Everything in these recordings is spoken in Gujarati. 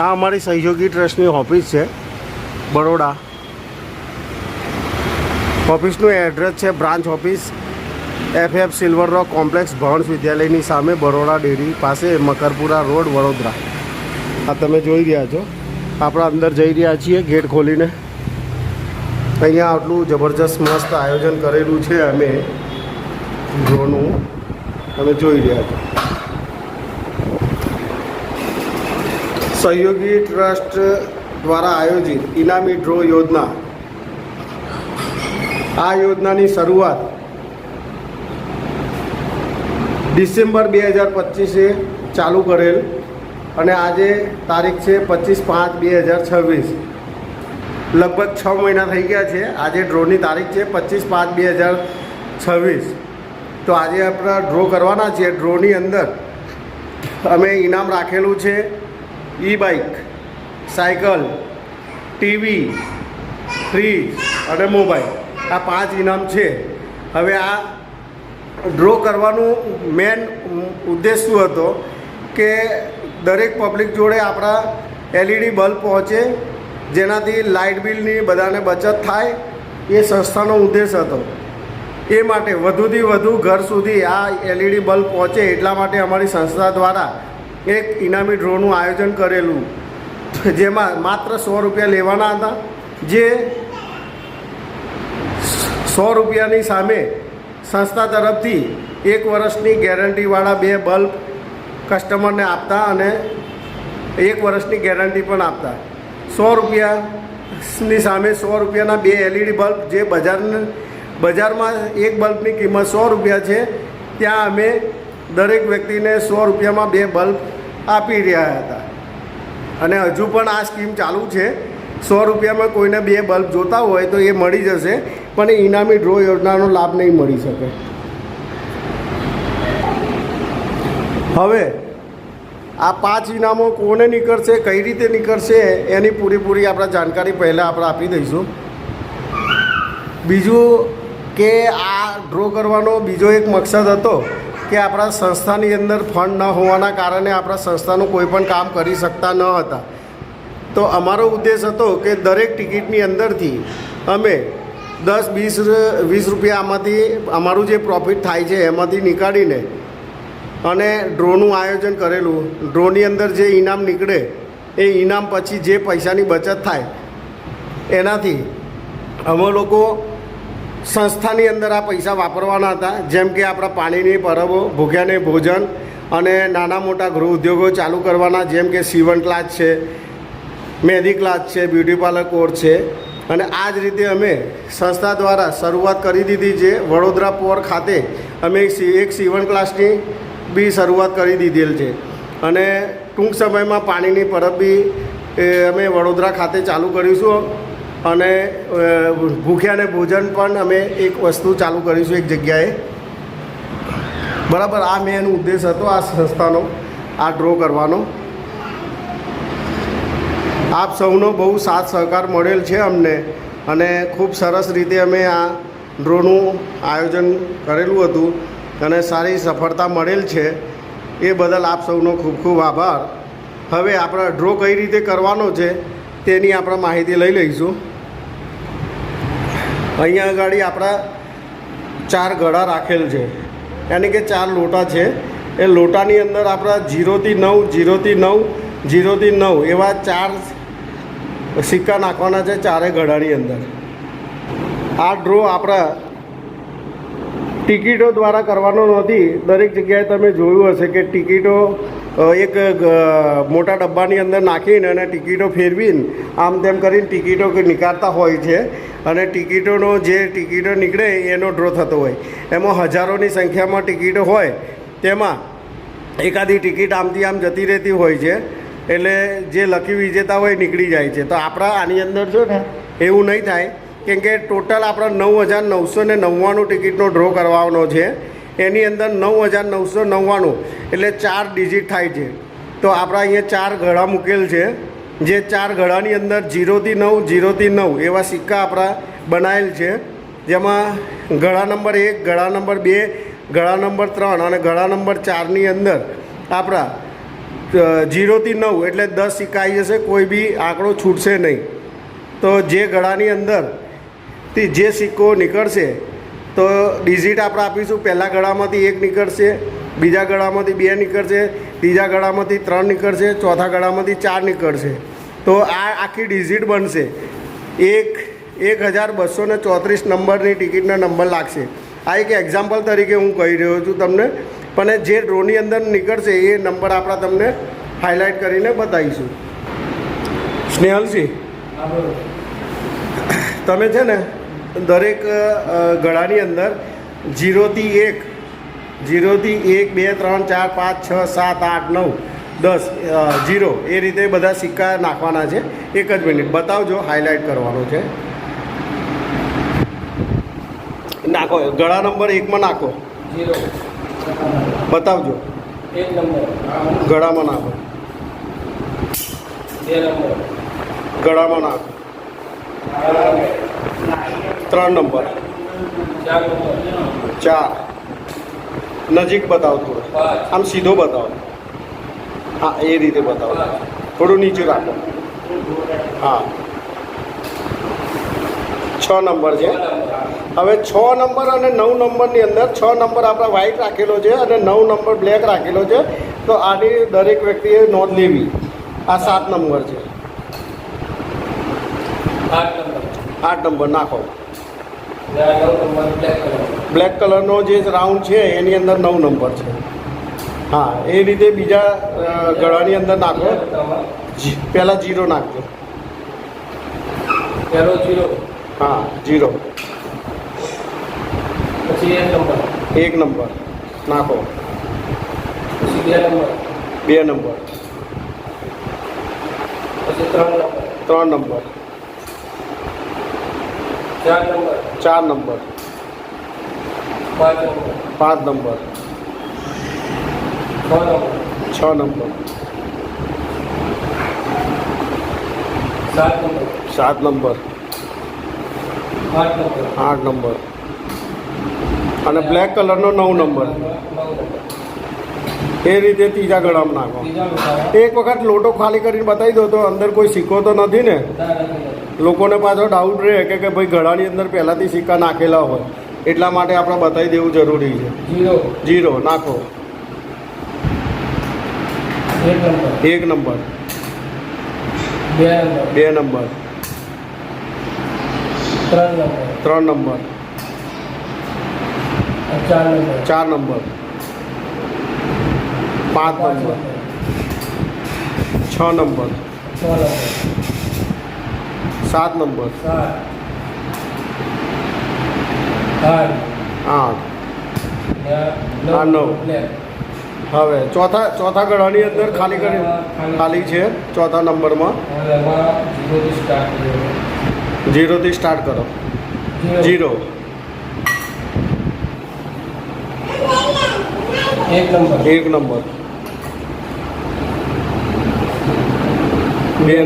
આ અમારી સહયોગી ટ્રસ્ટની ઓફિસ છે બરોડા. ઓફિસનું એડ્રેસ છે બ્રાન્ચ ઓફિસ FF સિલ્વર રોક કોમ્પ્લેક્સ ભવન્સ વિદ્યાલયની સામે બરોડા ડેરી પાસે મકરપુરા રોડ વડોદરા. આ તમે જોઈ રહ્યા છો. આપણે અંદર જઈ રહ્યા છીએ ગેટ ખોલીને. અહીંયા આટલું જબરજસ્ત મસ્ત આયોજન કરેલું છે અમે ડ્રોનું તમે જોઈ રહ્યા છો. સહયોગી ટ્રસ્ટ દ્વારા આયોજિત ઇનામી ડ્રો યોજના. આ યોજનાની શરૂઆત ડિસેમ્બર 2025એ ચાલુ કરેલ અને આજે તારીખ છે 25/5/2026. લગભગ 6 મહિના થઈ ગયા છે. આજે ડ્રોની તારીખ છે 25/5/2026. તો આજે આપણે ડ્રો કરવાના છીએ. ડ્રોની અંદર અમે ઇનામ રાખેલું છે ઈ-બાઇક, સાયકલ, ટીવી, ફ્રીજ અને મોબાઈલ. આ 5 ઇનામ છે. હવે આ ડ્રો કરવાનું મેન ઉદ્દેશ શું હતો કે દરેક પબ્લિક જોડે આપણા LED બલ્બ પહોંચે, જેનાથી લાઇટ બિલની બધાને બચત થાય. એ સંસ્થાનો ઉદ્દેશ હતો. એ માટે વધુથી વધુ ઘર સુધી આ LED બલ્બ પહોંચે એટલા માટે અમારી સંસ્થા દ્વારા એક ઇનામી ડ્રોનું આયોજન કરેલું, જેમાં માત્ર 100 રૂપિયા લેવાના હતા. જે 100 રૂપિયાની સામે સંસ્થા તરફથી 1 વર્ષની ગેરંટીવાળા 2 બલ્બ કસ્ટમરને આપતા અને 1 વર્ષની ગેરંટી પણ આપતા. 100 રૂપિયાની સામે 100 રૂપિયાના 2 LED બલ્બ, જે બજારમાં એક બલ્બની કિંમત 100 રૂપિયા છે, ત્યાં અમે દરેક વ્યક્તિને 100 રૂપિયામાં 2 બલ્બ આપી રહ્યા હતા. અને હજુ પણ આ સ્કીમ ચાલુ છે. 100 રૂપિયામાં કોઈને 2 બલ્બ જોતા હોય તો એ મળી જશે, પણ એ ઇનામી ડ્રો યોજનાનો લાભ નહીં મળી શકે. હવે આ 5 ઇનામો કોને નીકળશે, કઈ રીતે નીકળશે, એની પૂરેપૂરી આપણે જાણકારી પહેલાં આપણે આપી દઈશું. બીજું કે આ ડ્રો કરવાનો બીજો એક મકસદ હતો કે આપણા સંસ્થાની અંદર ફંડ ન હોવાના કારણે આપણા સંસ્થાનું કોઈ પણ કામ કરી શકતા ન હતા. તો અમારો ઉદ્દેશ હતો કે દરેક ટિકિટની અંદરથી અમે 10-20 રૂપિયા આમાંથી અમારું જે પ્રોફિટ થાય છે એમાંથી નીકાળીને અને ડ્રોનું આયોજન કરેલું. ડ્રોની અંદર જે ઇનામ નીકળે એ ઇનામ પછી જે પૈસાની બચત થાય એનાથી અમે લોકો સંસ્થાની અંદર આ પૈસા વાપરવાના હતા. જેમ કે આપણા પાણીની પરબો, ભૂખ્યાને ભોજન અને નાના મોટા ગૃહ ઉદ્યોગો ચાલુ કરવાના, જેમ કે સીવણ ક્લાસ છે, મહેંદી ક્લાસ છે, બ્યુટી પાર્લર કોર્સ છે. અને આ જ રીતે અમે સંસ્થા દ્વારા શરૂઆત કરી દીધી છે. વડોદરા પોર ખાતે અમે એક સીવણ ક્લાસની બી શરૂઆત કરી દીધેલ છે. અને ટૂંક સમયમાં પાણીની પરબ બી અમે વડોદરા ખાતે ચાલુ કરીશું. અને ભૂખ્યાને ભોજન પણ અમે એક વસ્તુ ચાલુ કરીશું એક જગ્યાએ. બરાબર. આ મેન ઉદ્દેશ હતો આ સંસ્થાનો, આ ડ્રો કરવાનો. આપ સૌનો બહુ સાથ સહકાર મળેલ છે અમને, અને ખૂબ સરસ રીતે અમે આ ડ્રોનું આયોજન કરેલું હતું અને સારી સફળતા મળેલ છે. એ બદલ આપ સૌનો ખૂબ ખૂબ આભાર. હવે આપણે ડ્રો કઈ રીતે કરવાનો છે તેની આપણે માહિતી લઈ લઈશું. અહીંયા આગળ આપણા 4 ઘડા રાખેલ છે, યાની કે 4 લોટા છે. એ લોટાની અંદર આપણા 0 થી 9, 0 થી 9, 0 થી 9 એવા 4 સિક્કા નાખવાના છે 4 ઘડાની અંદર. આ ડ્રો આપણા ટિકિટો દ્વારા કરવાનો નથી. દરેક જગ્યાએ તમે જોયું હશે કે ટિકિટો એક મોટા ડબ્બાની અંદર નાખીને અને ટિકિટો ફેરવીને આમ તેમ કરીને ટિકિટો નીકાળતા હોય છે. અને ટિકિટોનો જે ટિકિટો નીકળે એનો ડ્રો થતો હોય. એમાં હજારોની સંખ્યામાં ટિકિટો હોય, તેમાં એકાદી ટિકિટ આમથી આમ જતી રહેતી હોય છે. એટલે જે લકી વિજેતા હોય નીકળી જાય છે. તો આપણા આની અંદર જો ને એવું નહીં થાય, કેમ કે ટોટલ આપણા 9,999 ટિકિટનો ડ્રો કરવાનો છે. એની અંદર 9,999 એટલે 4 ડિજિટ થાય છે. તો આપણા અહીંયા 4 ઘડા મૂકેલ છે જે 4 ગળાની અંદર 0થી 9 0થી 9 એવા સિક્કા આપણા બનાવેલ છે, જેમાં ગળા નંબર 1, ગળા નંબર 2, ગળા નંબર 3 અને ગળા નંબર 4ની અંદર આપણા 0થી 9 એટલે 10 સિક્કા આવી જશે, કોઈ બી આંકડો છૂટશે નહીં. તો જે ગળાની અંદરથી જે સિક્કો નીકળશે તો ડિઝિટ આપણે આપીશું. પહેલા ગળામાંથી 1 નીકળશે, બીજા ગળામાંથી 2 નીકળશે, ત્રીજા ગળામાંથી 3 નીકળશે, ચોથા ગળામાંથી 4 નીકળશે. તો આ આખી ડિઝિટ બનશે. 1234 નંબરની ટિકિટનો નંબર લાગશે. આ એક એક્ઝામ્પલ તરીકે હું કહી રહ્યો છું તમને, પણ જે ડ્રોની અંદર નીકળશે એ નંબર આપણા તમને હાઇલાઇટ કરીને બતાવીશું. સ્નેહલસિંહ, તમે છે ને દરેક ગળાની અંદર 0થી 1, 0થી 1, 2, 3, 4, 5, 6, 7, 8, 9, 10, 0 એ રીતે બધા સિક્કા નાખવાના છે. એક જ મિનિટ બતાવજો, હાઇલાઇટ કરવાનો છે. નાખો, ગળા નંબર 1માં નાખો, બતાવજો. 1 નંબર ગળામાં નાખો, 2 નંબર ગળામાં નાખો, 3 નંબર, 4 નંબર 4 નજીક બતાવો, થોડો આમ સીધો બતાવો. હા, એ રીતે બતાવો, થોડું નીચે રાખો. હા, 6 નંબર છે. હવે 6 નંબર અને 9 નંબરની અંદર 6 નંબર આપણા વ્હાઇટ રાખેલો છે અને 9 નંબર બ્લેક રાખેલો છે. તો આની દરેક વ્યક્તિએ નોંધ લેવી. આ 7 નંબર છે. 8 નંબર નાખો. બ્લેક કલરનો જે રાઉન્ડ છે એની અંદર 9 નંબર છે. હા, એ રીતે બીજા ગળાની અંદર નાખો. પહેલાં 0 નાખજો. પહેલો 0. હા, 0. પછી 1 નંબર નાખો. પછી 2 નંબર. પછી 3 number. 4 number. 5 number. 6 number. 7 number. 8 number. અને બ્લેક કલરનો 9 નંબર. એ રીતે ત્રીજા ગળામાં નાખો. એક વખત લોટો ખાલી કરીને બતાવી દો તો અંદર કોઈ સિક્કો તો નથી ને. લોકોને પાછો ડાઉટ રહે કે ભાઈ ગળાની અંદર પહેલાંથી સિક્કા નાખેલા હોય, એટલા માટે આપણે બતાવી દેવું જરૂરી છે. 0 નાખો. 1 number. 2 number. 3 number. 4 number. 5 number. 6 number. 7 number. 8. આ 9. હવે ચોથા ગળાની અંદર ખાલી છે. ચોથા નંબરમાં 0થી સ્ટાર્ટ કરો. 0. 1 number. 2 number. 3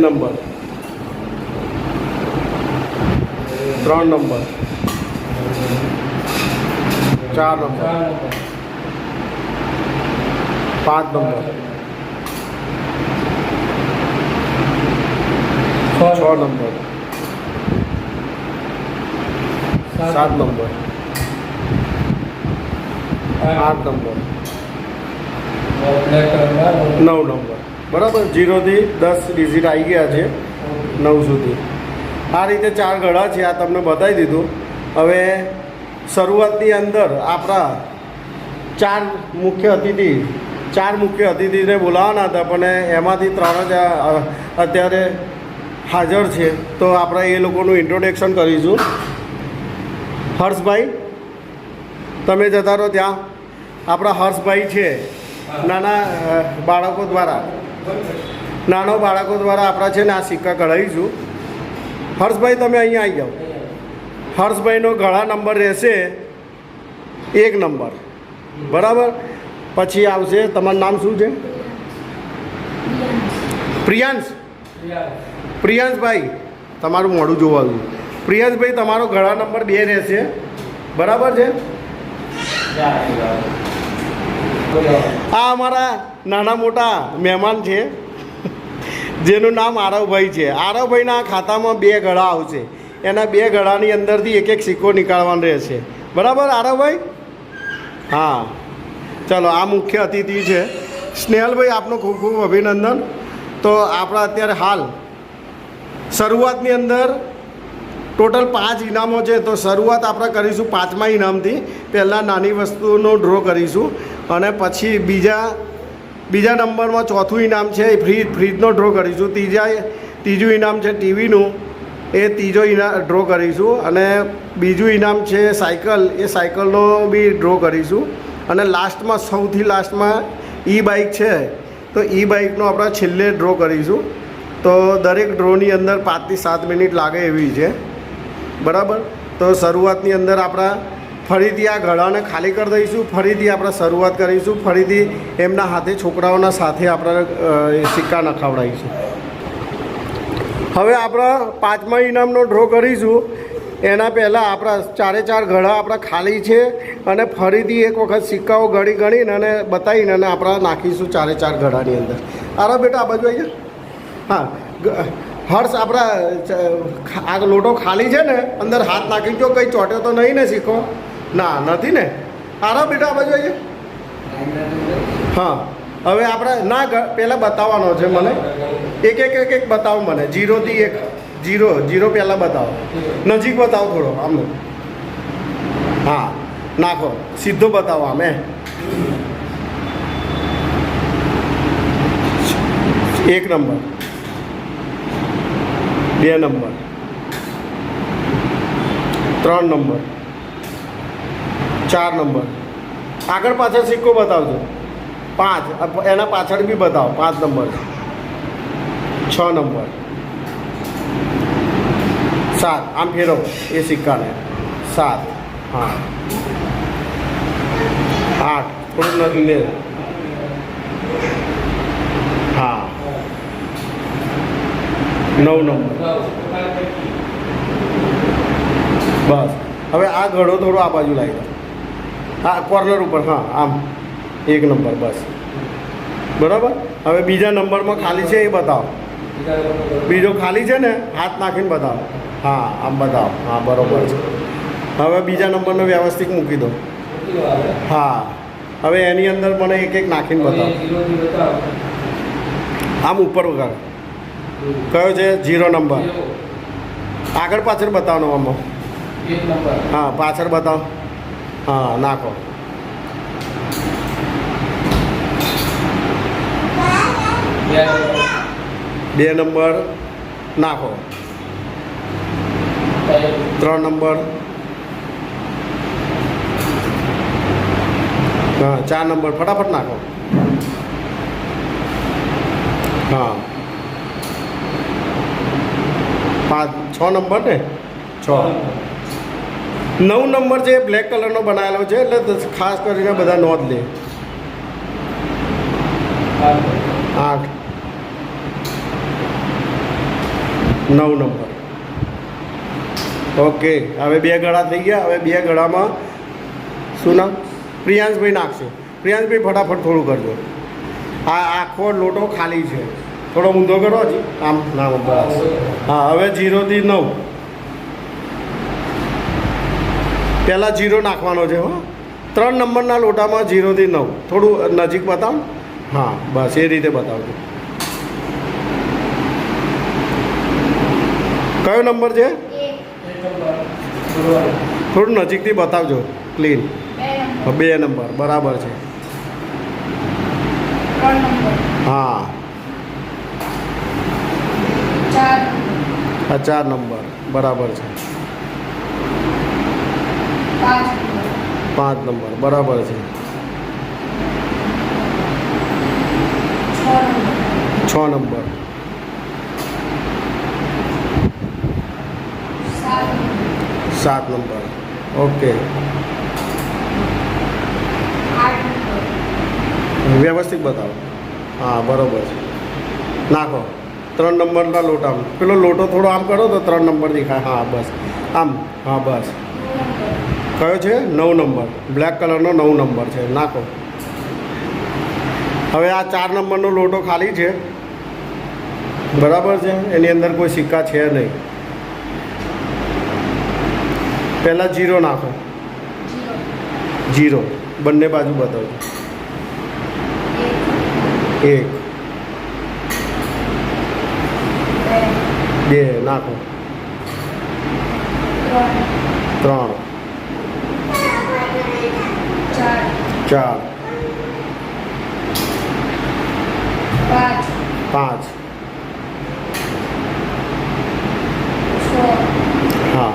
number. 4 number. 5 number. 6 number. 7 number. 8 number. 9 number. બરાબર. 0થી 10 ડિઝિટ આવી ગયા છે 9 સુધી. આ રીતે 4 ગળા છે, આ તમને બતાવી દીધું. હવે શરૂઆતની અંદર આપણા 4 મુખ્ય અતિથિને બોલાવવાના હતા, પણ એમાંથી 3 જ અત્યારે હાજર છે. તો આપણે એ લોકોનું ઇન્ટ્રોડક્શન કરીશું. હર્ષભાઈ, તમે જતા રહો ત્યાં. આપણા હર્ષભાઈ છે, નાના બાળકો દ્વારા આપણા છે ને આ સિક્કા કઢાવીશું. હર્ષભાઈ, તમે અહીંયા આવી જાઓ. હર્ષભાઈનો ગળા નંબર રહેશે 1 નંબર. બરાબર. પછી આવશે, તમારું નામ શું છે? પ્રિયાંશ. પ્રિયાંશભાઈ તમારું મોઢું જોવાનું. પ્રિયાંશભાઈ તમારો ગળા નંબર 2 રહેશે, બરાબર છે. આ અમારા નાના મોટા મહેમાન છે જેનું નામ આરવભાઈ છે. આરવભાઈના ખાતામાં 2 ગળા આવશે. એના 2 ગળાની અંદરથી એક સિક્કો નીકાળવાનો રહેશે, બરાબર આરવભાઈ? હા, ચલો. આ મુખ્ય અતિથિ છે સ્નેહલભાઈ, આપનું ખૂબ ખૂબ અભિનંદન. તો આપણા અત્યારે હાલ શરૂઆતની અંદર ટોટલ 5 ઇનામો છે. તો શરૂઆત આપણે કરીશું 5મા ઇનામથી. પહેલાં નાની વસ્તુનો ડ્રો કરીશું અને પછી બીજા નંબરમાં 4થું ઇનામ છે એ ફ્રીજનો ડ્રો કરીશું. ત્રીજું ઇનામ છે ટીવીનું, એ ત્રીજો ડ્રો કરીશું. અને બીજું ઇનામ છે સાયકલ, એ સાયકલનો બી ડ્રો કરીશું. અને લાસ્ટમાં સૌથી લાસ્ટમાં બાઇક છે, તો બાઇકનો આપણે છેલ્લે ડ્રો કરીશું. તો દરેક ડ્રોની અંદર 5 થી 7 મિનિટ લાગે એવી છે, બરાબર. તો શરૂઆતની અંદર આપણા ફરીથી આ ગળાને ખાલી કરી દઈશું. ફરીથી આપણે શરૂઆત કરીશું. ફરીથી એમના હાથે, છોકરાઓના સાથે આપણે સિક્કા નખાવડાવીશું. હવે આપણા 5મા ઇનામનો ડ્રો કરીશું. એના પહેલાં આપણા 4 ગળા આપણા ખાલી છે અને ફરીથી એક વખત સિક્કાઓ ગણીને અને બતાવીને અને આપણે નાખીશું 4 ગળાની અંદર. અરે બેટા આ બાજુ આવી જાય. હા હર્ષ, આપણા આ લોટો ખાલી છે ને, અંદર હાથ નાખી જો, કંઈ ચોટ્યો તો નહીં ને સિક્કો? ના, નથી ને. આરા બેટા આ બાજુ આવી જાય. હા, હવે આપણે ના પહેલાં બતાવવાનો છે મને. એક બતાવો મને. 0 થી 1. 0 પહેલાં બતાવો. નજીક બતાવો થોડો આમને. હા, નાખો સીધો બતાવો આમે. 1 નંબર, 2 નંબર, 3 નંબર, 4 નંબર. આગળ પાછળ સિક્કો બતાવજો. 5, એના પાછળ બી બતાવો. 5 નંબર, 6 નંબર, 7. આમ ફેરવો એ સિક્કાને. 7, હા, 8. થોડું નથી. હા, 9 નંબર. બસ. હવે આ ઘડો થોડો આ બાજુ લાવી દો. હા, કોર્નર ઉપર. હા, આમ 1 નંબર. બસ, બરાબર. હવે બીજા નંબરમાં ખાલી છે એ બતાવો. બીજો ખાલી છે ને, હાથ નાખીને બતાવો. હા, આમ બતાવો. હા, બરાબર છે. હવે બીજા નંબરનો વ્યવસ્થિત મૂકી દો. હા, હવે એની અંદર મને એક નાખીને બતાવો. આમ ઉપર વગાડો. કયો છે? 0 નંબર. આગળ પાછળ બતાવવાનો આમાં. હા, પાછળ બતાવો. હા, નાખો. 2 નંબર નાખો. 3 નંબર. હા, 4 નંબર. ફટાફટ નાખો. હા, 5, 6 નંબર ને? 6. 9 નંબર છે, બ્લેક કલરનો બનાવેલો છે, એટલે ખાસ કરીને બધા નોંધ લે. 8, 9 નંબર. ઓકે, હવે 2 ગળા થઈ ગયા. હવે 2 ગળામાં શું નામ? પ્રિયાંશભાઈ નાખશે. પ્રિયાંશભાઈ ફટાફટ થોડું કરજો. આ આખો લોટો ખાલી છે. થોડો ઊંધો કરો હજી. આમ ના, બસ. હા, હવે 0 થી 9. પહેલાં 0 નાખવાનો છે. હો, 3 નંબરના લોટામાં 0 થી 9. થોડું નજીક બતાવો. હા, બસ એ રીતે બતાવજો. કયો નંબર છે? થોડું નજીકથી બતાવજો. ક્લીન. 2 નંબર. બરાબર છે. હા, 4 નંબર. બરાબર છે. 5 નંબર. બરાબર છે. 6 નંબર. 7 નંબર. ઓકે, વ્યવસ્થિત બતાવો. હા, બરાબર છે. નાખો. 3 નંબરના લોટામાં પેલો લોટો થોડો આમ કરો તો 3 નંબર દેખાય. હા બસ આમ. હા બસ. કયો છે? 9 નંબર. બ્લેક કલરનો 9 નંબર છે. નાખો. હવે આ 4 નંબરનો લોટો ખાલી છે, બરાબર છે. એની અંદર કોઈ સિક્કા છે નહીં. પહેલાં 0 નાખો. 0 બંને બાજુ બતાવજો. 1 2 નાખો. 3 4 5 હા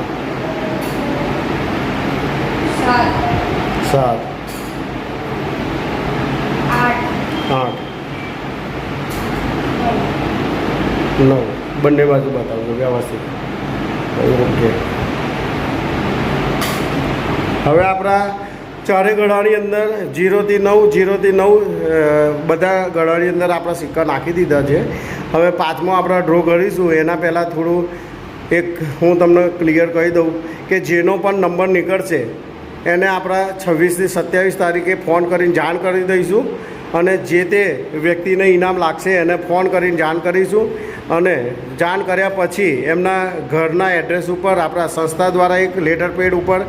7 8 9 બંને બાજુ બતાવજો વ્યવસ્થિત. ઓકે. હવે આપણા ચારે ગળાની અંદર 0 થી 9 0 થી 9 બધા ગળાની અંદર આપણા સિક્કા નાખી દીધા છે. હવે પાંચમો આપણે ડ્રો કરીશું એના પહેલાં થોડું એક હું તમને ક્લિયર કહી દઉં કે જેનો પણ નંબર નીકળશે એને આપણા 26 થી 27 તારીખે ફોન કરીને જાણ કરી દઈશું અને જે તે વ્યક્તિને ઇનામ લાગશે એને ફોન કરીને જાણ કરીશું. અને જાણ કર્યા પછી એમના ઘરના એડ્રેસ ઉપર આપણા સંસ્થા દ્વારા એક લેટર પેડ ઉપર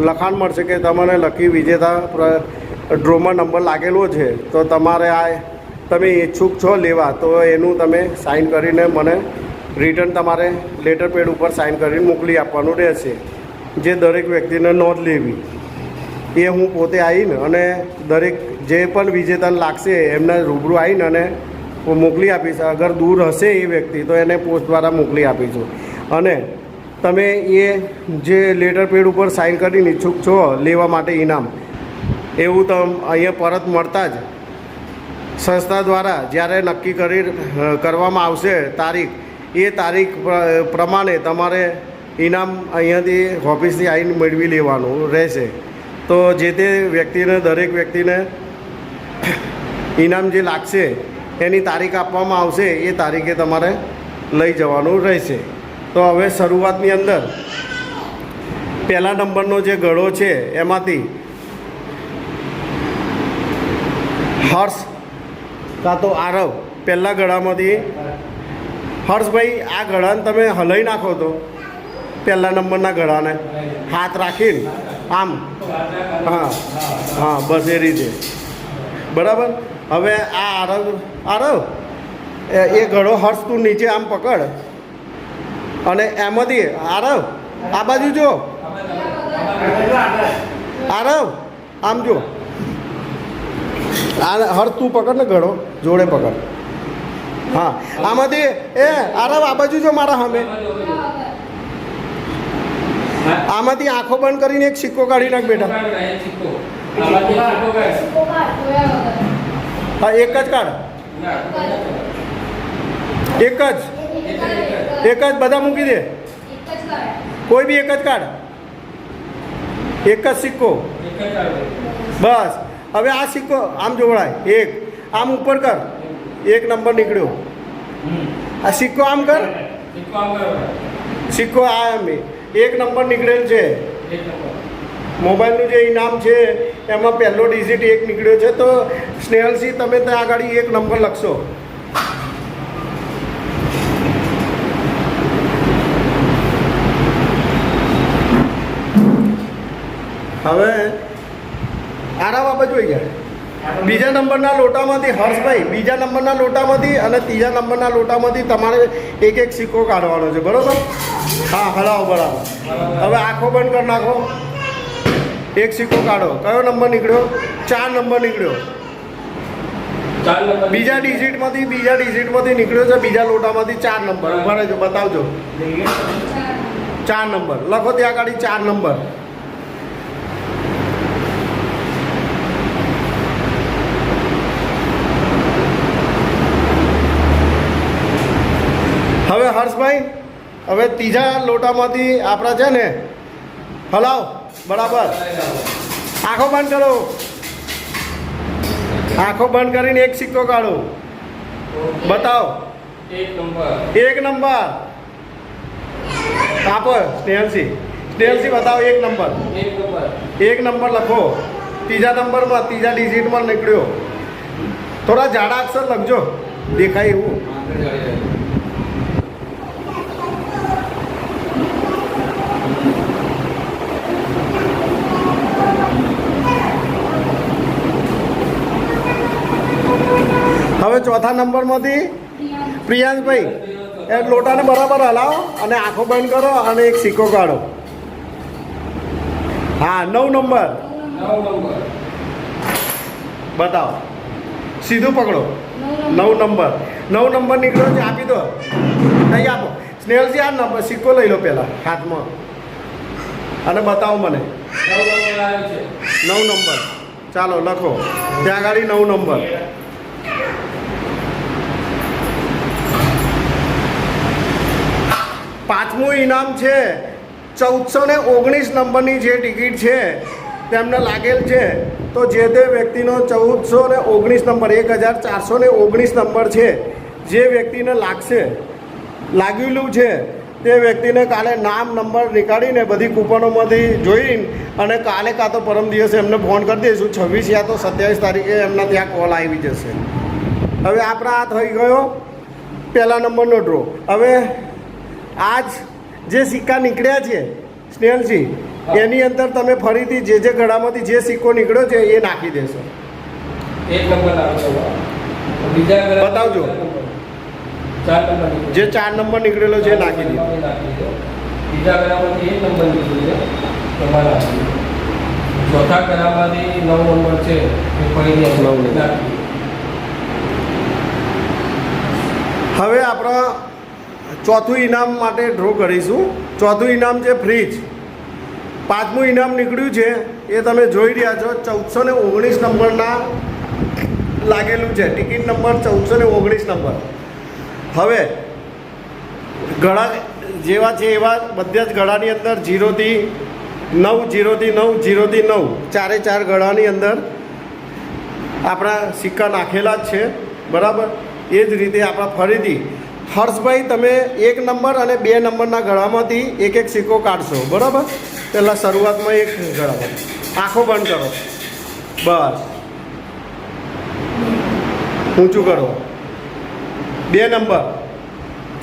લખાણ મળશે કે તમારે લકી વિજેતા ડ્રોમાં નંબર લાગેલો છે, તો તમારે આ તમે ઈચ્છુક છો લેવા તો એનું તમે સાઇન કરીને મને રિટર્ન તમારે લેટર પેડ ઉપર સાઇન કરીને મોકલી આપવાનું રહેશે. જે દરેક વ્યક્તિને નોંધ લેવી એ હું પોતે આવીને અને દરેક જે પણ વિજેતાને લાગશે એમને રૂબરૂ આવીને અને મોકલી આપીશ. અગર દૂર હશે એ વ્યક્તિ તો એને પોસ્ટ દ્વારા મોકલી આપીશું. અને તમે એ જે લેટર પેડ ઉપર સાઇન કરીને ઈચ્છુક છો લેવા માટે ઇનામ, એવું તો અહીંયા પરત મળતા જ સંસ્થા દ્વારા જ્યારે નક્કી કરવામાં આવશે તારીખ, એ તારીખ પ્રમાણે તમારે ઇનામ અહીંયાથી ઓફિસથી આવીને મેળવી લેવાનું રહેશે. તો જે તે વ્યક્તિને દરેક વ્યક્તિને ઇનામ જે લાગશે એની તારીખ આપવામાં આવશે, એ તારીખે તમારે લઈ જવાનું રહેશે. તો હવે શરૂઆતની અંદર પહેલા નંબરનો જે ગળો છે એમાંથી હર્ષ કાં તો આરવ પહેલાં ગળામાંથી. હર્ષભાઈ આ ગળાને તમે હલાવી નાખો તો પહેલા નંબરના ગળાને હાથ રાખીને આમ. હા હા બસ એ રીતે બરાબર. હવે આ આરવ એ ગળો હર્ષ તું નીચે આમ પકડ અને એમાંથી આરવ આ બાજુ જો. આરવ આમ જો. આ હર્ષ તું પકડ ને ગળો જોડે પકડ. હા આમાંથી એ આરવ આ બાજુ જો મારા સામે. આમાંથી આંખો બંધ કરીને એક સિક્કો કાઢી નાખ બેટા. હા એક જ કાઢ. એક જ બધા મૂકી દે. કોઈ બી એક જ કાઢ. એક જ સિક્કો બસ. હવે આ સિક્કો આમ જોડાય. એક આમ ઉપર કર. એક નંબર નીકળ્યો. આ સિક્કો આમ કર. સિક્કો આ એમ એક નંબર નીકળેલ છે. મોબાઈલનું જે ઇનામ છે એમાં પહેલો ડિજિટ 1 નીકળ્યો છે. તો સ્નેહલસિંહ તમે ત્યાં આગળ 1 નંબર લખશો. હવે આરા બાબા જોઈ ગયા. બીજા નંબરના લોટામાંથી હર્ષભાઈ બીજા નંબરના લોટામાંથી અને ત્રીજા નંબરના લોટામાંથી તમારે એક એક સિક્કો કાઢવાનો છે, બરાબર? હા હલાવો બરાબર. હવે આંખો બંધ કરી નાખો. એક સિક્કો કાઢો. કયો નંબર નીકળ્યો? 4 નંબર નીકળ્યો. બીજા ડિજિટમાંથી નીકળ્યો છે. બીજા લોટામાંથી 4 નંબર ઉભા રહેજો, બતાવજો. 4 નંબર લખો ત્યાં આગળ. 4 નંબર. હવે હર્ષભાઈ હવે ત્રીજા લોટામાંથી આપણા છે ને હલાવ બરાબર. આંખો બંધ કરો. આંખો બંધ કરીને એક સિક્કો કાઢો. બતાવો. એક નંબર. એક નંબર આપો સ્નેહલસિંહ. સ્નેહલસિંહ બતાવો એક નંબર. એક નંબર. એક નંબર લખો. ત્રીજા નંબરમાં ત્રીજા ડિજિટમાં નીકળ્યો. થોડા જાડા અક્ષર લખજો દેખાય એવું. હવે ચોથા નંબરમાંથી પ્રિયાંશભાઈ એ લોટાને બરાબર હલાવો અને આંખો બંધ કરો અને એક સિક્કો કાઢો. હા 9 નંબર 9 નંબર. બતાવો. સીધું પકડો. 9 નંબર. 9 નંબર નીકળ્યો છે આપી દો. નહીં આપો. સ્નેહલજી આ નંબર સિક્કો લઈ લો પહેલાં હાથમાં અને બતાવો મને. 9 નંબર આવ્યો છે. 9 નંબર. ચાલો લખો ત્યાં આગળ 9 નંબર. પાંચમું ઇનામ છે 1419 નંબરની જે ટિકિટ છે તેમને લાગેલ છે. તો જે તે વ્યક્તિનો 1419 નંબર 1419 નંબર છે જે વ્યક્તિને લાગેલું છે તે વ્યક્તિને કાલે નામ નંબર નીકાળીને બધી કૂપનોમાંથી જોઈને અને કાલે કાં તો પરમ દિવસે એમને ફોન કરી દઈશું. 26 યા તો 27 તારીખે એમના ત્યાં કોલ આવી જશે. હવે આપણા આ થઈ ગયો પહેલા નંબરનો ડ્રો. હવે આજ જે સિક્કા નીકળ્યા છે સ્નેહલસિંહ એની અંદર તમે ફરીથી જે ગળામાંથી જે સિક્કો નીકળ્યો છે એ નાખી દેશો. એક નંબર આવ્યો. બીજા ગળા બતાવજો. 4 નંબર નીકળ્યો. જે 4 નંબર નીકળેલો છે એ નાખી દો. બીજા ગળામાંથી 1 નંબર નીકળ્યો છે તમારે નાખી દો. ચોથા ગળામાંથી 9 નંબર છે એ ફરીથી 9 નાખી દો. હવે આપણા ચોથું ઇનામ માટે ડ્રો કરીશું. ચોથું ઇનામ છે ફ્રીજ. પાંચમું ઇનામ નીકળ્યું છે એ તમે જોઈ રહ્યા છો 1419 નંબરના લાગેલું છે. Ticket number 1419 number. હવે ગળા જેવા છે એવા બધા જ ગળાની અંદર 0 થી 9 0 થી 9 0 થી 9 ચારે ચાર ગળાની અંદર આપણા સિક્કા નાખેલા જ છે. બરાબર. એ જ રીતે આપણા ફરીથી હર્ષભાઈ તમે 1 નંબર અને 2 નંબરના ગળામાંથી એક એક સિક્કો કાઢશો. બરાબર. પહેલાં શરૂઆતમાં એક ગળામાં આંખો બંધ કરો. બસ ઊંચું કરો. 2 નંબર.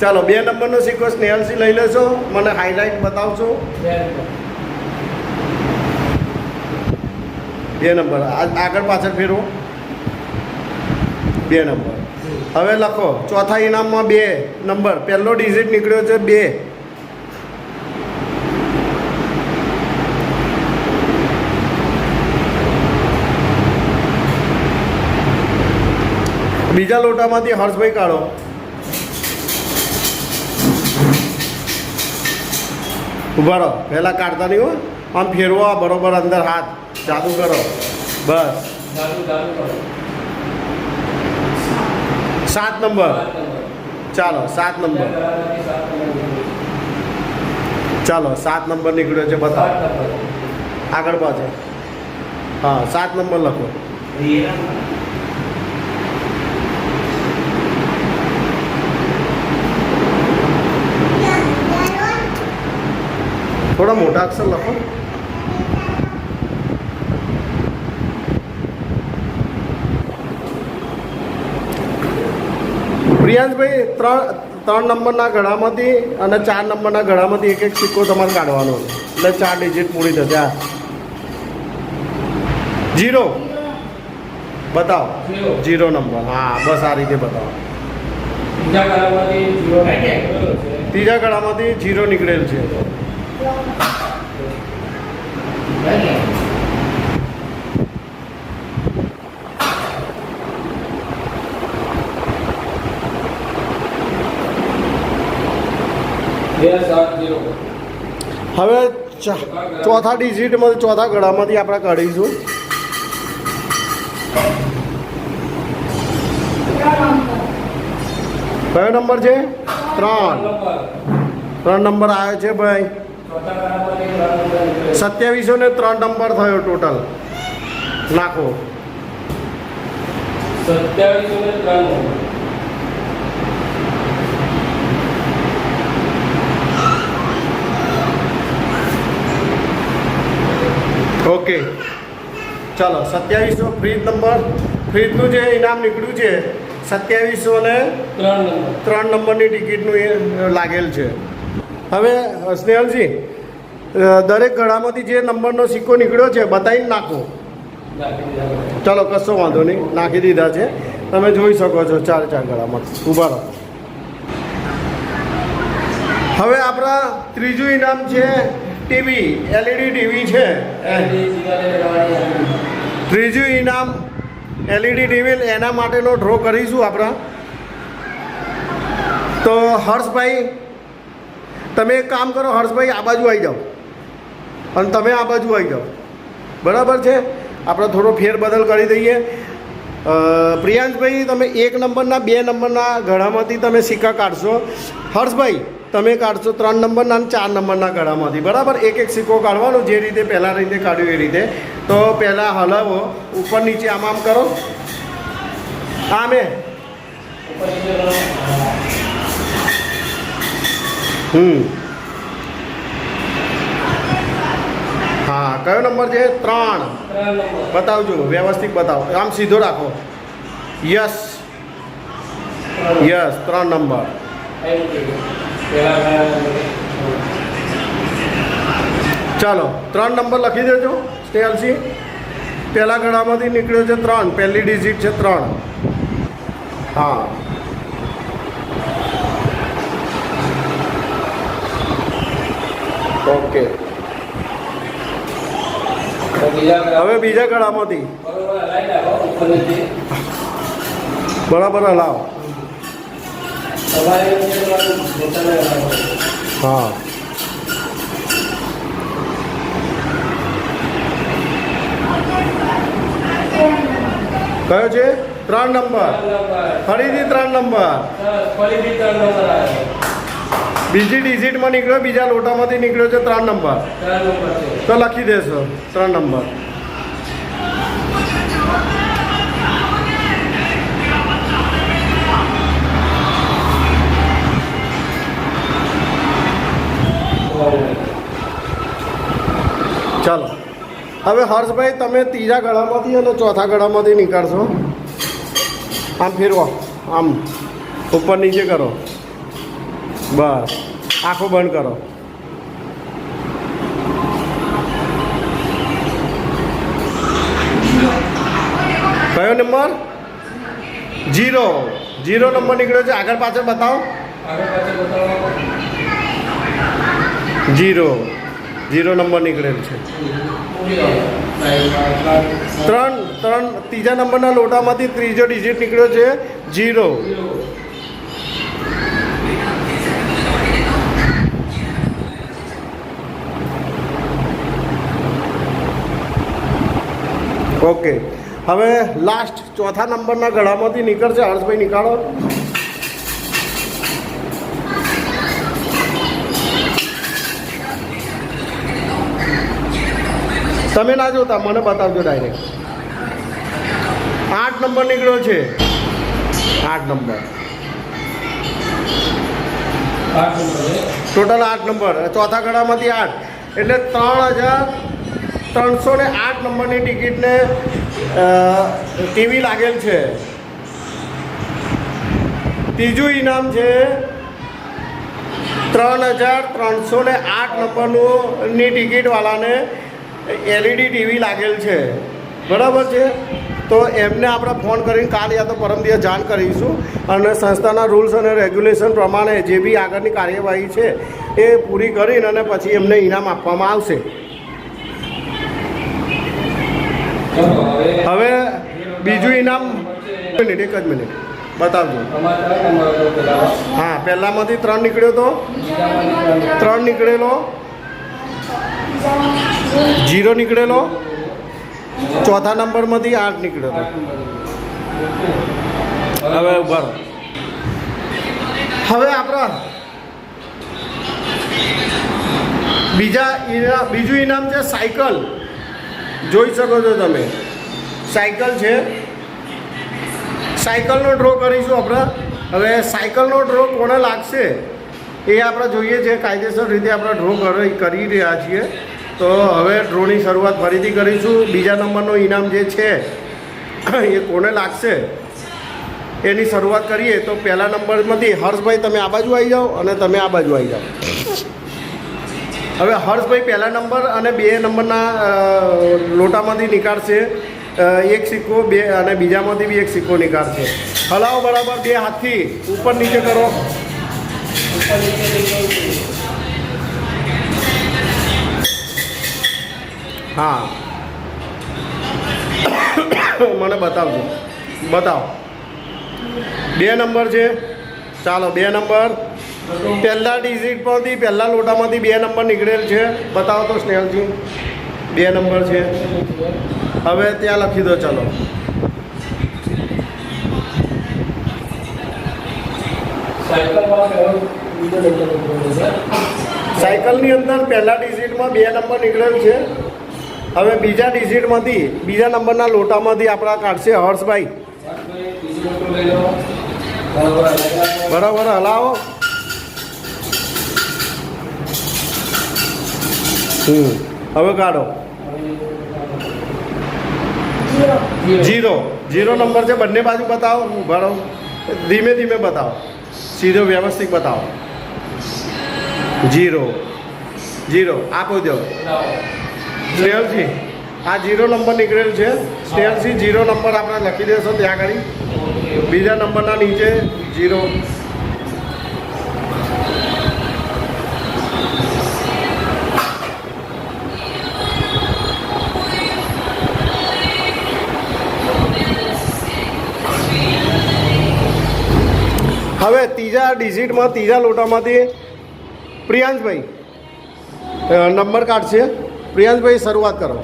ચાલો 2 નંબરનો સિક્કો સ્નેહલસિંહ લઈ લેશો. મને હાઇલાઇટ બતાવશો. 2 નંબર આગળ પાછળ ફેરવો. 2 નંબર. હવે લખો ચોથા ઇનામમાં 2 નંબર. પહેલો ડિજિટ નીકળ્યો છે 2. બીજા લોટામાંથી હર્ષભાઈ કાઢો. ઉભા રહો. પહેલાં કાઢતા નહીં હોય. આમ ફેરવો બરોબર અંદર હાથ જાદુ કરો. બસ. 7 નંબર. ચાલો 7 નંબર. ચાલો 7 નંબર નીકળ્યો છે બતાવો. આગળ પાછળ. હા 7 નંબર લખો. થોડા મોટા અક્ષર લખો. પ્રિયાંશભાઈ 3 નંબરના ગળામાંથી અને 4 નંબરના ગળામાંથી એક એક સિક્કો તમારે કાઢવાનો છે. એટલે 4 ડિજિટ પૂરી થશે. 0 બતાવો. 0 નંબર. હા બસ આ રીતે બતાવો. ત્રીજા ગળામાંથી 0 નીકળેલ છે. હવે ચોથા ડિજિટમાંથી ચોથા ગળામાંથી આપણે કાઢીશું. કયો નંબર છે? 3 નંબર આવ્યો છે ભાઈ. 2703 નંબર થયો ટોટલ. નાખો. 2703 ઓકે ચાલો 2700 ફ્રીજ નંબર ફ્રીજનું જે ઇનામ નીકળ્યું છે 2703 નંબરની ટિકિટનું એ લાગેલ છે. હવે સ્નેહલજી દરેક ગળામાંથી જે નંબરનો સિક્કો નીકળ્યો છે બતાવીને નાખો. ચાલો કશો વાંધો નહીં, નાખી દીધા છે, તમે જોઈ શકો છો 4 ગળામાં. ઊભા રહો. હવે આપણા ત્રીજું ઇનામ છે ટીવી, LED ટીવી છે. ત્રીજું ઇનામ LED ટીવી, એના માટેનો ડ્રો કરીશું આપણા. તો હર્ષભાઈ તમે એક કામ કરો, હર્ષભાઈ આ બાજુ આવી જાઓ અને તમે આ બાજુ આવી જાઓ, બરાબર છે? આપણે થોડો ફેરબદલ કરી દઈએ. પ્રિયાંશભાઈ તમે 1 નંબરના 2 નંબરના ગળામાંથી તમે સિક્કા કાઢશો. હર્ષભાઈ તમે કાઢશો 3 નંબરના અને 4 નંબરના ગળામાંથી, બરાબર? એક સિક્કો કાઢવાનો, જે રીતે પહેલાં રીતે કાઢ્યું એ રીતે. તો પહેલાં હલાવો, ઉપર નીચે આમ કરો. આમે હા, કયો નંબર છે? 3. બતાવજો, વ્યવસ્થિત બતાવો, આમ સીધો રાખો. Yes 3 number. ચાલો 3 નંબર લખી દેજો સ્નેહલજી. પહેલા ગળામાંથી નીકળ્યો છે 3, પહેલી ડિજિટ છે 3. હા ઓકે. હવે બીજા ગળામાંથી બરાબર હલાવો. હા કયો છે? 3 નંબર. ફરીથી 3 નંબર. બીજી ડિજિટમાં નીકળ્યો, બીજા લોટામાંથી નીકળ્યો છે 3 નંબર. તો લખી દેશો 3 નંબર. ચાલો હવે હર્ષભાઈ તમે ત્રીજા ગળામાંથી અને ચોથા ગળામાંથી નીકાળશો. આમ ફેરવો, આમ ઉપર નીચે કરો, બસ. આંખો બંધ કરો. કયો નંબર? 0 નંબર નીકળ્યો છે. આગળ પાછળ બતાવો. 0 નંબર નીકળેલ છે. 3 ત્રીજા નંબરના લોટામાંથી ત્રીજો ડિજિટ નીકળ્યો છે 0. ઓકે. હવે લાસ્ટ ચોથા નંબરના ગળામાંથી નીકળશે. હર્ષભાઈ નીકાળો. તમે ના જોતા, મને બતાવજો ડાયરેક્ટ. 8 નંબર નીકળ્યો છે. 8 નંબર. Total 8 number. ચોથા ગળામાંથી 8 એટલે 3308 નંબરની ટિકિટને ટીવી લાગેલ છે. ત્રીજું ઇનામ છે 3308 નંબરની ટિકિટવાળાને LED ટીવી લાગેલ છે, બરાબર છે? તો એમને આપણે ફોન કરીને કાલ યા તો પરમ દિવસ જાણ કરીશું અને સંસ્થાના રૂલ્સ અને રેગ્યુલેશન પ્રમાણે જે બી આગળની કાર્યવાહી છે એ પૂરી કરીને અને પછી એમને ઇનામ આપવામાં આવશે. હવે બીજું ઇનામ એક જ મિનિટ બતાવજો. હા, પહેલામાંથી 3 નીકળ્યો તો 3 નીકળેલો, 0 નીકળેલો, ચોથા નંબરમાંથી 8 નીકળ્યો હતો. હવે ઉભા રહો. હવે આપણા બીજું ઇનામ છે સાયકલ. જોઈ શકો છો તમે, સાયકલ છે. સાયકલનો ડ્રો કરીશું આપણે. હવે સાયકલનો ડ્રો કોને લાગશે એ આપણે જોઈએ છે. કાયદેસર રીતે આપણે ડ્રો કરી રહ્યા છીએ. તો હવે ડ્રોની શરૂઆત ફરીથી કરીશું. બીજા નંબરનો ઇનામ જે છે એ કોને લાગશે એની શરૂઆત કરીએ. તો પહેલા નંબરમાંથી હર્ષભાઈ તમે આ બાજુ આવી જાઓ અને તમે આ બાજુ આવી જાઓ. હવે હર્ષભાઈ પહેલા નંબર અને 2 નંબરના લોટામાંથી નીકાળશે એક સિક્કો, બે અને બીજામાંથી બી એક સિક્કો નીકાળશે. હલાવો બરાબર 2 હાથથી ઉપર નીચે કરો. ઉપર નીચે લઈ જવું. હા મને બતાવજો. બતાવો 2 નંબર છે. ચાલો 2 નંબર પહેલા ડિજિટમાંથી પહેલા લોટામાંથી 2 નંબર નીકળેલ છે. બતાવો તો સ્નેહલજી. 2 નંબર છે. હવે ત્યાં લખી દો. ચાલો સાયકલની અંદર પહેલા ડિજિટમાં 2 નંબર નીકળેલ છે. હવે બીજા ડિજિટમાંથી બીજા નંબરના લોટામાંથી આપણા કાઢશે હર્ષભાઈ. બરાબર હલાવો. હવે કાઢો. 0 નંબર છે. બંને બાજુ બતાવો. ભરો ધીમે ધીમે બતાવો. સીધો વ્યવસ્થિત બતાવો. 0 આપો દો સ્નેહલજી. આ 0 નંબર નીકળેલ છે. સ્નેહલજી 0 નંબર આપણે લખી દેશો ત્યાં આગળ. બીજા નંબરના નીચે 0. હવે ત્રીજા ડિજિટમાં ત્રીજા લોટામાંથી પ્રિયાંશભાઈ નંબર કાઢશે. પ્રિયાંશભાઈ શરૂઆત કરો.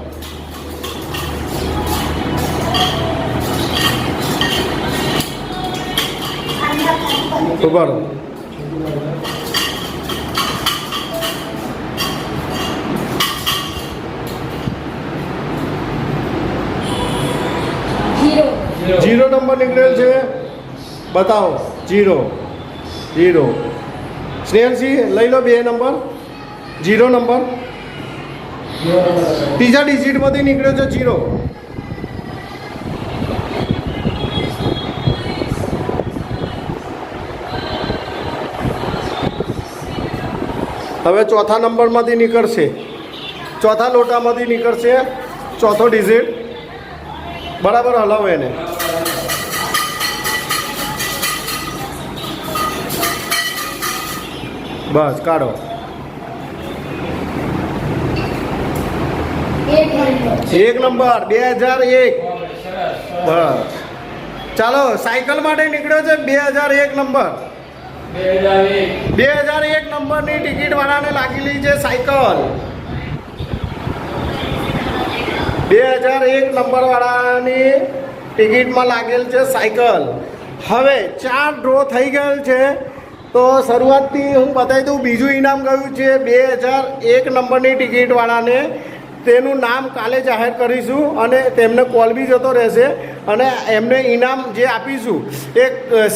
ઉભા રહો. જીરો નંબર નીકળેલ છે. બતાવો. 0 સ્નેહલજી લઈ લો 2 નંબર. 0 નંબર ત્રીજા ડિજિટમાંથી નીકળ્યો છે 0. હવે ચોથા નંબરમાંથી નીકળશે. ચોથા લોટામાંથી નીકળશે ચોથો ડિજિટ. બરાબર હલાવો એને. બસ કાઢો. 1 નંબર 2001. બસ ચાલો સાયકલ માટે નીકળ્યો છે 2001 નંબર. 2001 નંબરની ટિકિટ વાળાને લાગેલી છે સાયકલ. 2001 નંબર વાળાની ટિકિટમાં લાગેલ છે સાયકલ. હવે 4 ડ્રો થઈ ગયેલ છે. તો શરૂઆતથી હું બતાવી દઉં. બીજું ઇનામ ગયું છે 2001 નંબરની ટિકિટવાળાને. તેનું નામ કાલે જાહેર કરીશું અને તેમને કોલ બી જતો રહેશે અને એમને ઇનામ જે આપીશું એ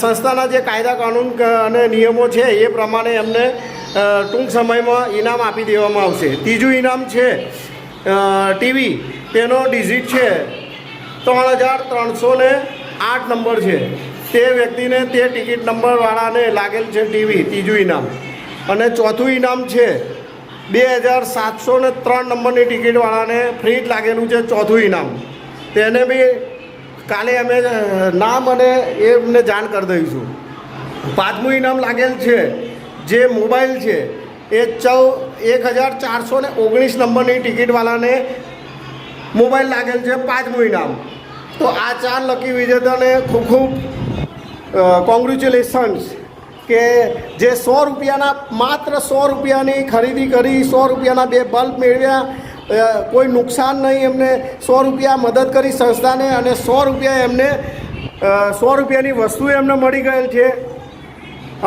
સંસ્થાના જે કાયદા કાનૂન અને નિયમો છે એ પ્રમાણે એમને ટૂંક સમયમાં ઇનામ આપી દેવામાં આવશે. ત્રીજું ઇનામ છે ટીવી. તેનો ડિજિટ છે 3308 નંબર છે. તે વ્યક્તિને તે ટિકિટ નંબરવાળાને લાગેલ છે ટીવી. ત્રીજું ઇનામ. અને ચોથું ઇનામ છે 2703 નંબરની ટિકિટવાળાને ફ્રી જ લાગેલું છે ચોથું ઇનામ. તેને બી કાલે અમે નામ અને એમને જાણ કરી દઈશું. પાંચમું ઇનામ લાગેલ છે જે મોબાઈલ છે એ 1419 નંબરની ટિકિટવાળાને મોબાઈલ લાગેલ છે. પાંચમું ઇનામ. તો આ 4 લકી વિજેતાને ખૂબ ખૂબ કોંગ્રેચ્યુલેશન્સ કે જે 100 રૂપિયાના માત્ર 100 રૂપિયાની ખરીદી કરી 100 રૂપિયાના 2 બલ્બ મેળવ્યા. કોઈ નુકસાન નહીં. એમને 100 રૂપિયા મદદ કરી સંસ્થાને અને 100 રૂપિયા એમને 100 રૂપિયાની વસ્તુ એમને મળી ગયેલ છે.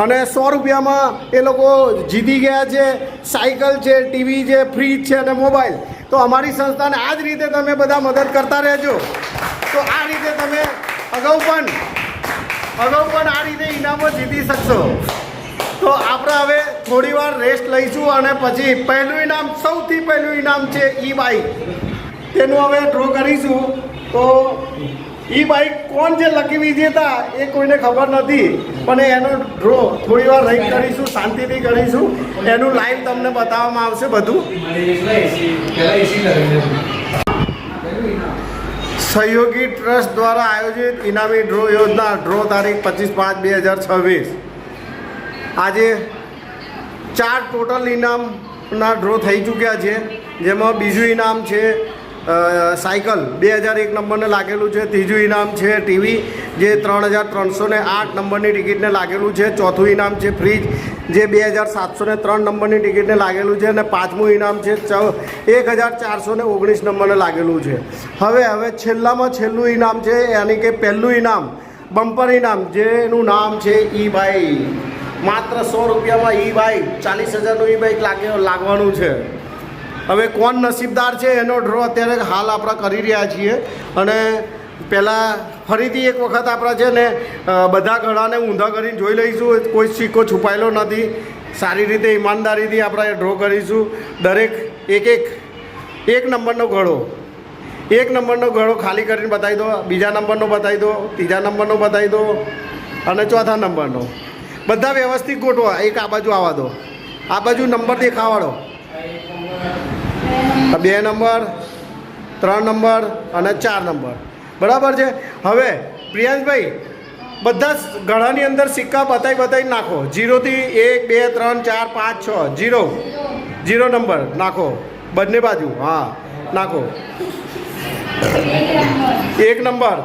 અને 100 રૂપિયામાં એ લોકો જીતી ગયા છે. સાયકલ છે, ટીવી છે, ફ્રીજ છે અને મોબાઈલ. તો અમારી સંસ્થાને આ જ રીતે તમે બધા મદદ કરતા રહેજો. તો આ રીતે તમે અગાઉ પણ આ રીતે ઇનામો જીતી શકશો. તો આપણે હવે થોડી વાર રેસ્ટ લઈશું અને પછી પહેલું ઇનામ, સૌથી પહેલું ઇનામ છે ઈ બાઇક. તેનું હવે ડ્રો કરીશું. તો ઈ બાઇક કોણ છે લકી વિજેતા એ કોઈને ખબર નથી, પણ એનો ડ્રો થોડી વાર રહી કરીશું, શાંતિથી કરીશું. એનું લાઈવ તમને બતાવવામાં આવશે બધું. સહયોગી ટ્રસ્ટ દ્વારા આયોજિત ઇનામી ડ્રો યોજના, ડ્રો તારીખ 25/5/2026. આજે 4 ટોટલ ઇનામના ડ્રો થઈ ચૂક્યા છે, જેમાં બીજું ઇનામ છે સાયકલ 2001 નંબરને લાગેલું છે. ત્રીજું ઇનામ છે ટીવી જે 3308 નંબરની ટિકિટને લાગેલું છે. ચોથું ઇનામ છે ફ્રીજ જે 2703 નંબરની ટિકિટને લાગેલું છે. અને પાંચમું ઇનામ છે 1419 નંબરને લાગેલું છે. હવે છેલ્લામાં છેલ્લું ઇનામ છે, યાની કે પહેલું ઇનામ બમ્પર ઇનામ, જેનું નામ છે ઈ બાઇક. માત્ર 100 રૂપિયામાં ઈ બાઇક, 40,000નું ઈ બાઇક લાગવાનું છે. હવે કોણ નસીબદાર છે એનો ડ્રો અત્યારે હાલ આપણે કરી રહ્યા છીએ. અને પહેલાં ફરીથી એક વખત આપણે છે ને બધા ગળાને ઊંધા કરીને જોઈ લઈશું. કોઈ સિક્કો છુપાયેલો નથી. સારી રીતે ઈમાનદારીથી આપણે ડ્રો કરીશું. દરેક એક નંબરનો ગળો, એક નંબરનો ગળો ખાલી કરીને બતાવી દો, બીજા નંબરનો બતાવી દો, ત્રીજા નંબરનો બતાવી દો અને ચોથા નંબરનો. બધા વ્યવસ્થિત ગોઠવા. એક આ બાજુ આવવા દો, આ બાજુ નંબર દેખાવાડો. 2 નંબર, 3 નંબર અને 4 નંબર. બરાબર છે. હવે પ્રિયાંશભાઈ બધા ગળાની અંદર સિક્કા બતાવી નાખો. 0થી 1 2 3 4 5 6 0 નંબર નાખો બંને બાજુ. હા નાખો. 1 નંબર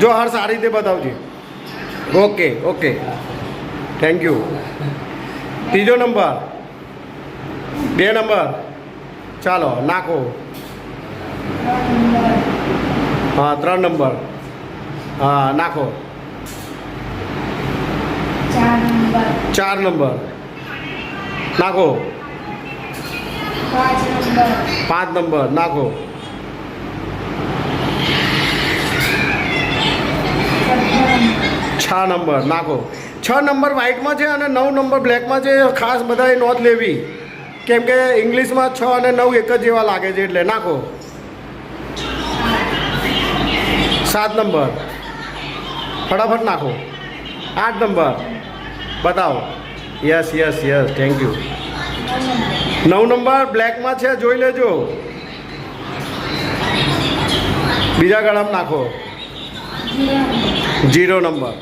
જો હર સારી રીતે બતાવજે. Okay thank you. ત્રીજો નંબર, 2 નંબર, ચાલો નાખો. હા 3 નંબર, હા નાખો. 4 નંબર નાખો. 5 નંબર નાખો. 6 નંબર નાખો. 6 નંબર વ્હાઇટમાં છે અને 9 નંબર બ્લેકમાં છે. ખાસ બધાએ નોંધ લેવી, કેમ કે ઇંગ્લિશમાં 6 અને 9 એક જ જેવા લાગે છે, એટલે નાખો. 7 નંબર ફટાફટ નાખો. 8 નંબર બતાવો. Yes thank you. 9 નંબર બ્લેકમાં છે, જોઈ લેજો. બીજા ગળામાં નાખો. 0 નંબર,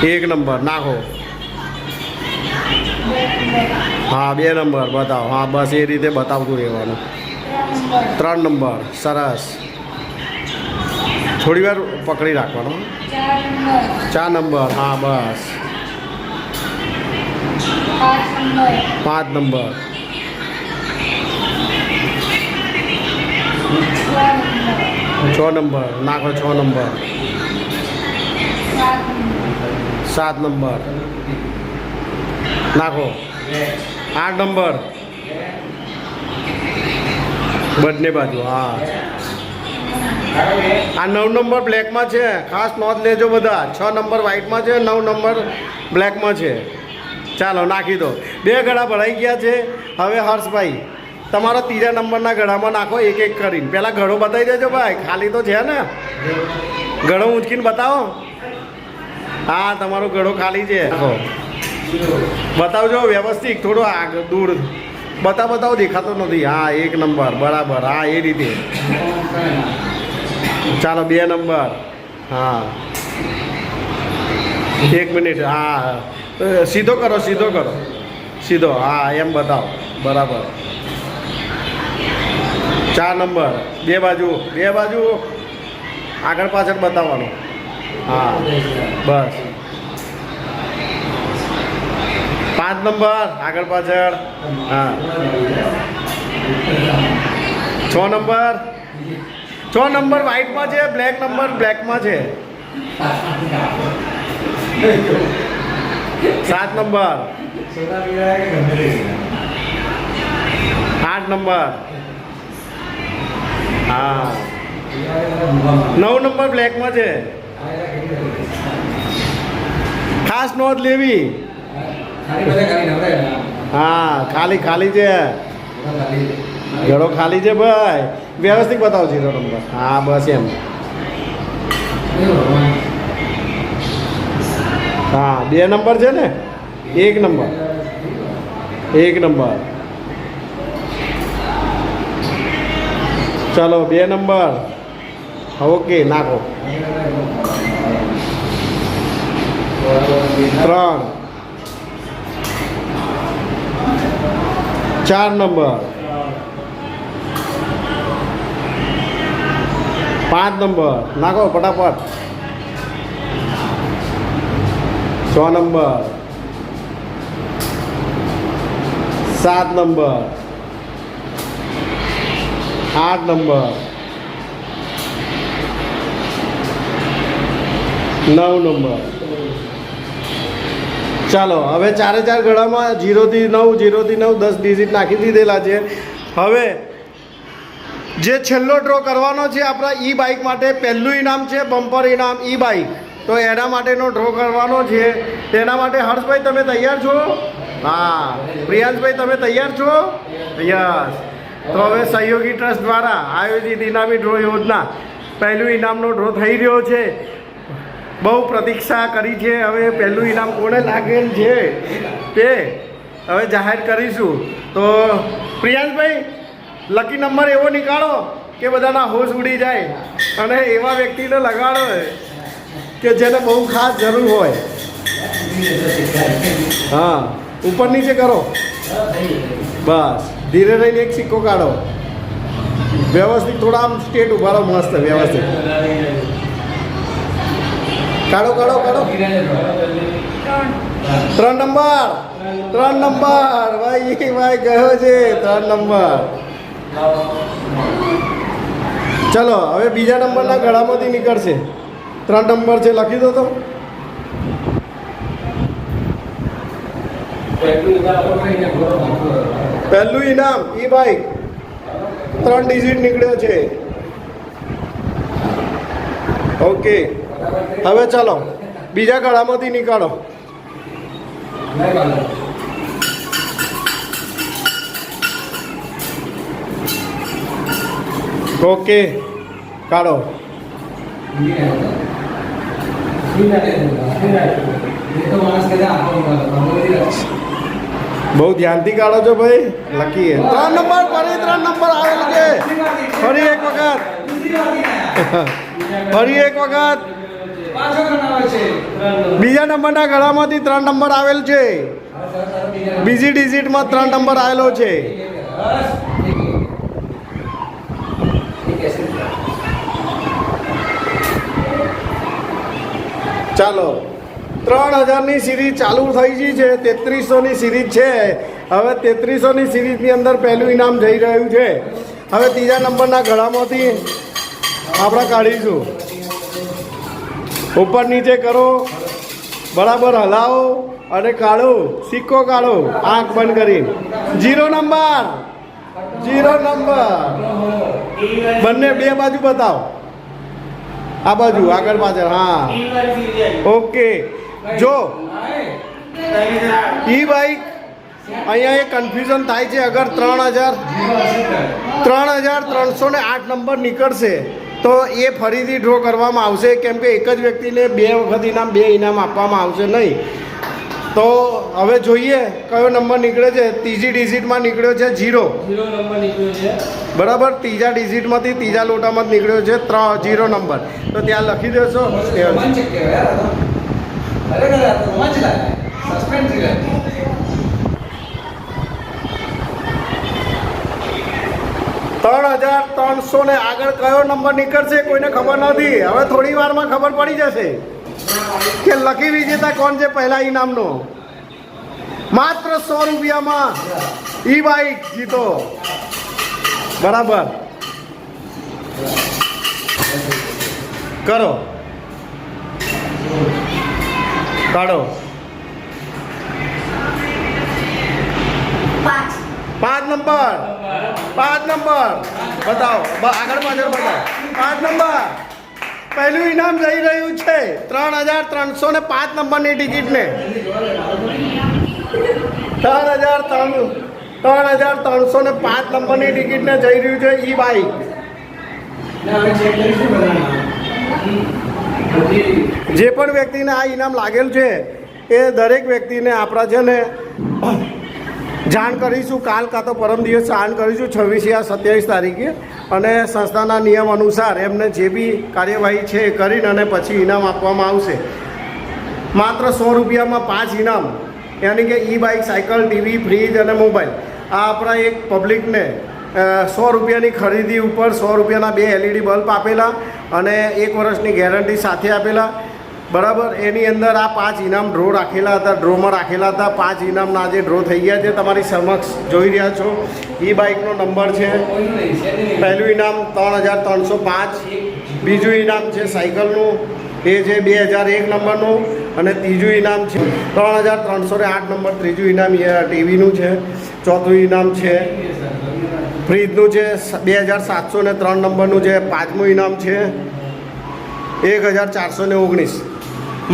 1 નંબર નાખો. હા 2 નંબર બતાવો. હા બસ એ રીતે બતાવતું રહેવાનું. 3 નંબર સરસ. થોડી વાર પકડી રાખવાનો. 4 નંબર હા બસ. 5 નંબર, 6 નંબર નાખો. 6 નંબર, 7 નંબર નાખો. 8 નંબર બંને બાજુ. હા આ 9 નંબર બ્લેકમાં છે, ખાસ નોંધ લેજો બધા. 6 નંબર વ્હાઇટમાં છે, 9 નંબર બ્લેકમાં છે. ચાલો નાખી દો. 2 ગળા ભરાઈ ગયા છે. હવે હર્ષભાઈ તમારા ત્રીજા નંબરના ગળામાં નાખો, એક કરીને. પહેલાં ગળો બતાવી દેજો ભાઈ, ખાલી તો છે ને. ગળો ઊંચકીને બતાવો. હા તમારો ગળો ખાલી છે. બતાવજો વ્યવસ્થિત, થોડો આગળ દૂર બતાવો. દેખાતો નથી. હા 1 નંબર બરાબર. હા એ રીતે. ચાલો 2 નંબર. હા 1 મિનિટ. હા સીધો કરો. સીધો. હા એમ બતાવો બરાબર. 4 નંબર, 2 બાજુ આગળ પાછળ બતાવવાનું. હા બસ. 5 નંબર આગળ પાછળ. હા 6 નંબર, 6 નંબર વ્હાઇટમાં છે, બ્લેક નંબર બ્લેકમાં છે. 7 નંબર, 8 નંબર. હા 9 નંબર બ્લેકમાં છે. ખાસ નોંધ લેવી. હા ખાલી ખાલી છે, ઘડો ખાલી છે ભાઈ. વ્યવસ્થિત બતાવો 0 નંબર. હા બસ એમ. હા 2 નંબર છે ને, 1 નંબર 1 નંબર. ચાલો 2 નંબર. ઓકે નાખો. 3 4 નંબર 5 નંબર નાખો ફટાફટ. 6 નંબર 7 નંબર 8 નંબર 9 નંબર. ચાલો હવે 4 ગળામાં 0 થી 9 0 થી 9 10 ડિજિટ નાખી દીધેલા છે. હવે જે છેલ્લો ડ્રો કરવાનો છે આપણા ઈ બાઇક માટે, પહેલું ઇનામ છે બમ્પર ઇનામ ઈ બાઇક. તો એના માટેનો ડ્રો કરવાનો છે. તેના માટે હર્ષભાઈ તમે તૈયાર છો? હા. પ્રિયાંશભાઈ તમે તૈયાર છો? યસ. તો હવે સહયોગી ટ્રસ્ટ દ્વારા આયોજિત ઇનામી ડ્રો યોજના પહેલું ઇનામનો ડ્રો થઈ રહ્યો છે. બહુ પ્રતીક્ષા કરી છે. હવે પહેલું ઇનામ કોને લાગેલ છે તે હવે જાહેર કરીશું. તો પ્રિયાંશભાઈ લકી નંબર એવો નીકાળો કે બધાના હોશ ઉડી જાય અને એવા વ્યક્તિને લગાડો કે જેને બહુ ખાસ જરૂર હોય. હા ઉપર નીચે કરો. બસ ધીરે રહીને એક સિક્કો કાઢો. વ્યવસ્થિત થોડા આમ સ્ટેટ ઉભા રહો. મસ્ત વ્યવસ્થિત કાઢો કાઢો કાઢો. 3 નંબર 3 નંબર ભાઈ ભાઈ ગયો છે 3 નંબર. ચલો હવે બીજા નંબરના ગળામાંથી નીકળશે. 3 નંબર છે લખી દો તો. પહેલું ઇનામ ઈ બાઇક 3 ડિજિટ નીકળ્યો છે. ઓકે હવે ચાલો બીજા ગળામાંથી નીકાળો. ઓકે કાઢો. બહુ ધ્યાનથી કાઢો છો ભાઈ. લખીએ 3 નંબર ફરી 3 નંબર આવેલ છે. ફરી એક વખત ફરી એક વખત બીજા નંબરના ગળામાંથી 3 નંબર આવેલ છે. બીજી ડિજિટમાં 3 નંબર આવેલો છે. ચાલો 3000ની સિરીઝ ચાલુ થઈ ગઈ છે. 3300ની સિરીઝ છે. હવે 3300ની સિરીઝની અંદર પહેલું ઇનામ જઈ રહ્યું છે. હવે ત્રીજા નંબરના ગળામાંથી આપણે કાઢીશું. ઉપર નીચે કરો, બરાબર હલાવો અને કાઢો. સિક્કો કાઢો આંખ બંધ કરી. 0 નંબર 0 નંબર. બંને બે બાજુ બતાવો. આ બાજુ આગળ પાછળ. હા ઓકે. જો ઈ બાઇક અહીંયા એક કન્ફ્યુઝન થાય છે. અગર 3308 નંબર નીકળશે તો એ ફરીથી ડ્રો કરવામાં આવશે. કેમ કે એક જ વ્યક્તિને 2 વખત ઇનામ 2 ઇનામ આપવામાં આવશે નહીં. તો હવે જોઈએ કયો નંબર નીકળે છે. ત્રીજી ડિજિટમાં નીકળ્યો છે 0 નંબર નીકળ્યો છે. બરાબર. ત્રીજા ડિજિટમાંથી ત્રીજા લોટામાં જ નીકળ્યો છે 0 નંબર. તો ત્યાં લખી દેશો. 3300 ને આગળ કયો નંબર નીકળશે કોઈને ખબર નથી. હવે થોડી વારમાં ખબર પડી જશે કે લકી વિજેતા કોણ છે પહેલા ઇનામનો. માત્ર 100 રૂપિયામાં ઈ બાઇક જીતો. બરાબર કરો કાઢો. 5 નંબર 5 નંબર બતાવો. આગળ પાછળ બતાવો. 5 નંબર પહેલું ઇનામ જઈ રહ્યું છે 3,305 નંબરની ટિકિટને 3,305 નંબરની ટિકિટને જઈ રહ્યું છે ઈ બાઇક. જે પણ વ્યક્તિને આ ઇનામ લાગેલ છે એ દરેક વ્યક્તિને આપણા છે ને જાણ કરીશું. કાલ કાં તો પરમ દિવસ જાણ કરીશું 26 યા 27 તારીખે, અને સંસ્થાના નિયમ અનુસાર એમને જે બી કાર્યવાહી છે એ કરીને અને પછી ઇનામ આપવામાં આવશે. માત્ર 100 રૂપિયામાં 5 ઇનામ, યાની કે ઈ બાઇક, સાયકલ, ટીવી, ફ્રીજ અને મોબાઈલ. આ આપણા એક પબ્લિકને 100 રૂપિયાની ખરીદી ઉપર 100 રૂપિયાના 2 LED બલ્બ આપેલા અને 1 વર્ષની ગેરંટી સાથે આપેલા. બરાબર. એની અંદર આ 5 ઇનામ ડ્રો રાખેલા હતા, ડ્રોમાં રાખેલા હતા. 5 ઇનામના આજે ડ્રો થઈ ગયા છે, તમારી સમક્ષ જોઈ રહ્યા છો. ઈ બાઇકનો નંબર છે, પહેલું ઇનામ 3,305, બીજું ઇનામ છે સાયકલનું, એ છે 2001 નંબરનું, અને ત્રીજું ઇનામ છે 3,308 નંબર, ત્રીજું ઇનામ ટીવીનું છે, ચોથું ઇનામ છે ફ્રીજનું છે 2,703 નંબરનું છે, પાંચમું ઇનામ છે 1,419.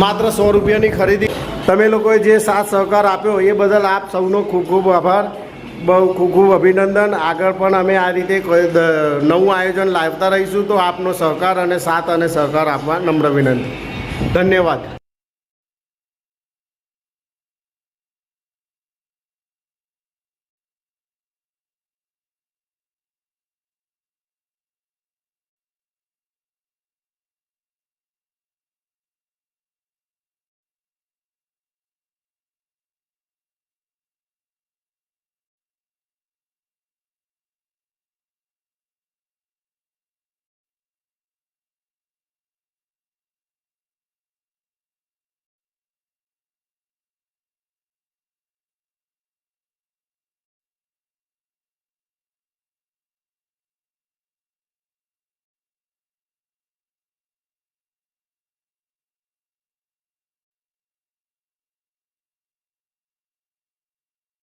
માત્ર 100 રૂપિયાની ખરીદી. તમે લોકોએ જે સાથ સહકાર આપ્યો એ બદલ આપ સૌનો ખૂબ ખૂબ આભાર, બહુ ખૂબ ખૂબ અભિનંદન. આગળ પણ અમે આ રીતે નવું આયોજન લાવતા રહીશું, તો આપનો સહકાર અને સાથ અને સહકાર આપવા નમ્ર વિનંતી. ધન્યવાદ.